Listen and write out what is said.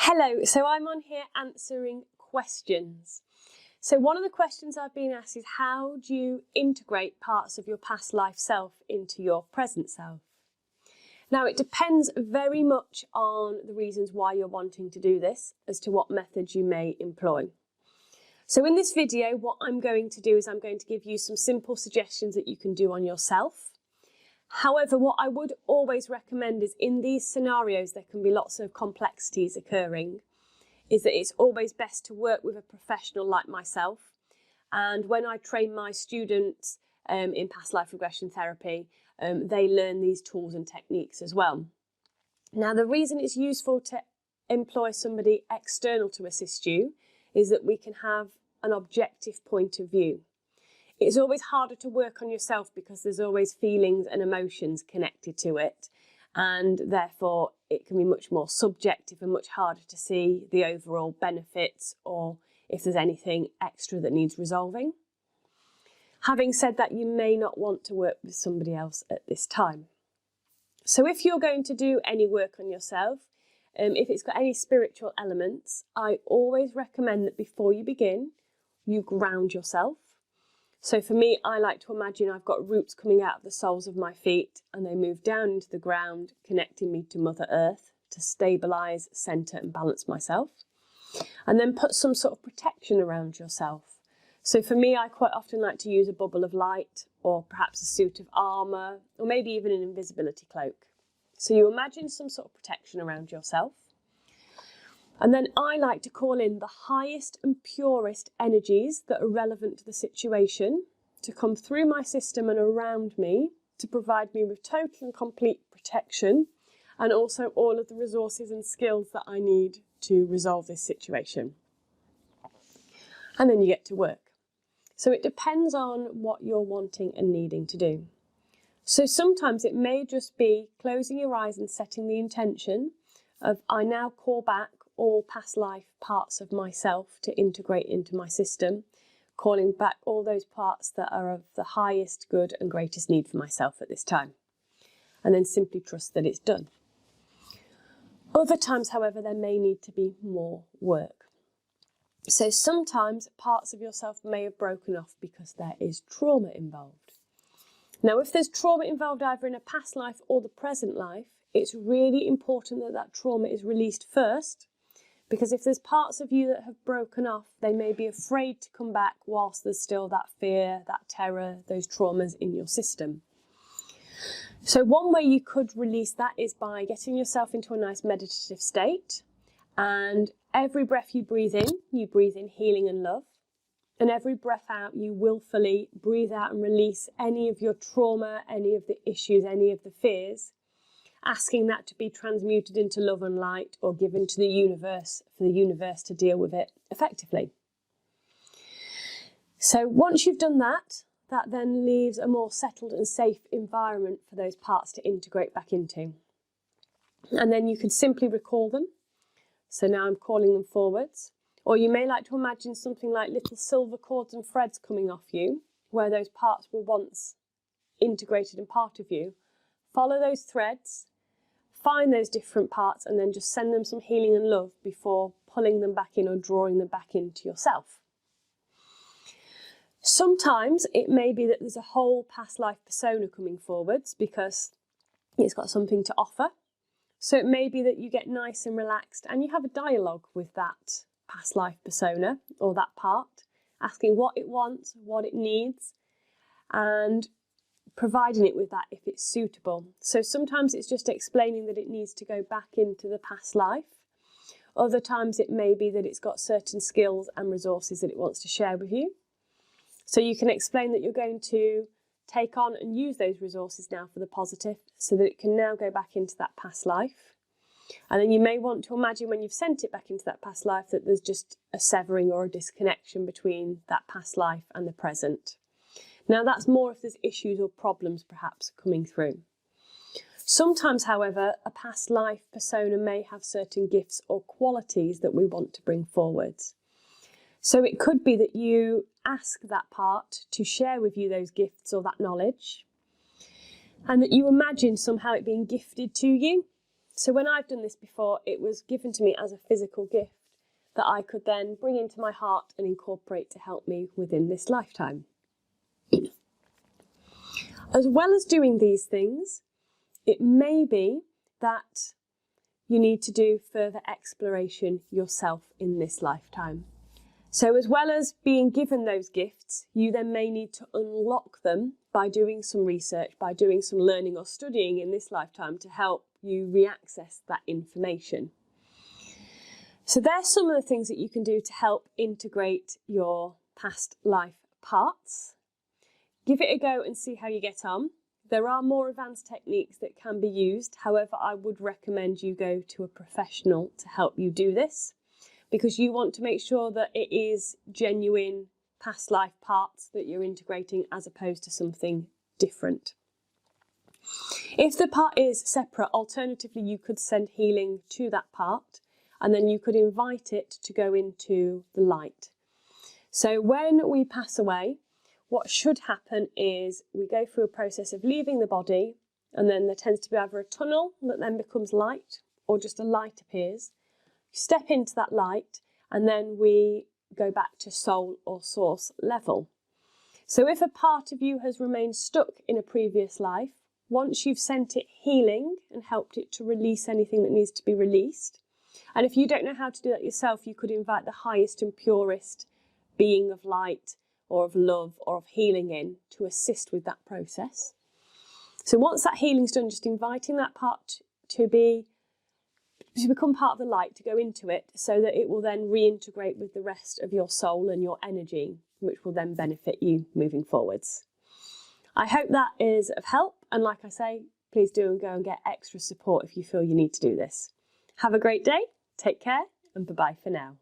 Hello, so I'm on here answering questions. So one of the questions I've been asked is, how do you integrate parts of your past life self into your present self? Now, it depends very much on the reasons why you're wanting to do this as to what methods you may employ. So in this video, what I'm going to do is I'm going to give you some simple suggestions that you can do on yourself. However, what I would always recommend is in these scenarios, there can be lots of complexities occurring, is that it's always best to work with a professional like myself. And when I train my students in past life regression therapy, they learn these tools and techniques as well. Now, the reason it's useful to employ somebody external to assist you is that we can have an objective point of view. It's always harder to work on yourself because there's always feelings and emotions connected to it, and therefore it can be much more subjective and much harder to see the overall benefits or if there's anything extra that needs resolving. Having said that, you may not want to work with somebody else at this time. So if you're going to do any work on yourself, if it's got any spiritual elements, I always recommend that before you begin, you ground yourself. So for me, I like to imagine I've got roots coming out of the soles of my feet and they move down into the ground, connecting me to Mother Earth to stabilise, centre and balance myself. And then put some sort of protection around yourself. So for me, I quite often like to use a bubble of light or perhaps a suit of armour or maybe even an invisibility cloak. So you imagine some sort of protection around yourself. And then I like to call in the highest and purest energies that are relevant to the situation to come through my system and around me to provide me with total and complete protection and also all of the resources and skills that I need to resolve this situation. And then you get to work. So it depends on what you're wanting and needing to do. So sometimes it may just be closing your eyes and setting the intention of, I now call back all past life parts of myself to integrate into my system, calling back all those parts that are of the highest good and greatest need for myself at this time, and then simply trust that it's done. Other times, however, there may need to be more work. So sometimes parts of yourself may have broken off because there is trauma involved. Now, if there's trauma involved either in a past life or the present life, it's really important that that trauma is released first, because if there's parts of you that have broken off, they may be afraid to come back whilst there's still that fear, that terror, those traumas in your system. So one way you could release that is by getting yourself into a nice meditative state. And every breath you breathe in healing and love. And every breath out, you willfully breathe out and release any of your trauma, any of the issues, any of the fears, asking that to be transmuted into love and light or given to the universe for the universe to deal with it effectively. So once you've done that, that then leaves a more settled and safe environment for those parts to integrate back into. And then you could simply recall them. So now I'm calling them forwards. Or you may like to imagine something like little silver cords and threads coming off you, where those parts were once integrated and part of you. Follow those threads, find those different parts, and then just send them some healing and love before pulling them back in or drawing them back into yourself. Sometimes it may be that there's a whole past life persona coming forwards because it's got something to offer. So it may be that you get nice and relaxed and you have a dialogue with that past life persona or that part, asking what it wants, what it needs, and providing it with that if it's suitable. So sometimes it's just explaining that it needs to go back into the past life. Other times it may be that it's got certain skills and resources that it wants to share with you. So you can explain that you're going to take on and use those resources now for the positive so that it can now go back into that past life. And then you may want to imagine when you've sent it back into that past life that there's just a severing or a disconnection between that past life and the present. Now that's more if there's issues or problems perhaps coming through. Sometimes, however, a past life persona may have certain gifts or qualities that we want to bring forward. So it could be that you ask that part to share with you those gifts or that knowledge, and that you imagine somehow it being gifted to you. So when I've done this before, it was given to me as a physical gift that I could then bring into my heart and incorporate to help me within this lifetime. As well as doing these things, it may be that you need to do further exploration yourself in this lifetime. So as well as being given those gifts, you then may need to unlock them by doing some research, by doing some learning or studying in this lifetime to help you re-access that information. So there's some of the things that you can do to help integrate your past life parts. Give it a go and see how you get on. There are more advanced techniques that can be used. However, I would recommend you go to a professional to help you do this, because you want to make sure that it is genuine past life parts that you're integrating as opposed to something different. If the part is separate, alternatively, you could send healing to that part and then you could invite it to go into the light. So when we pass away, what should happen is we go through a process of leaving the body, and then there tends to be either a tunnel that then becomes light or just a light appears. You step into that light and then we go back to soul or source level. So if a part of you has remained stuck in a previous life, once you've sent it healing and helped it to release anything that needs to be released, and if you don't know how to do that yourself, you could invite the highest and purest being of light or of love or of healing in to assist with that process. So once that healing's done, just inviting that part to become part of the light, to go into it, so that it will then reintegrate with the rest of your soul and your energy, which will then benefit you moving forwards. I hope that is of help, and like I say, please do go and get extra support if you feel you need to do this. Have a great day, take care, and bye-bye for now.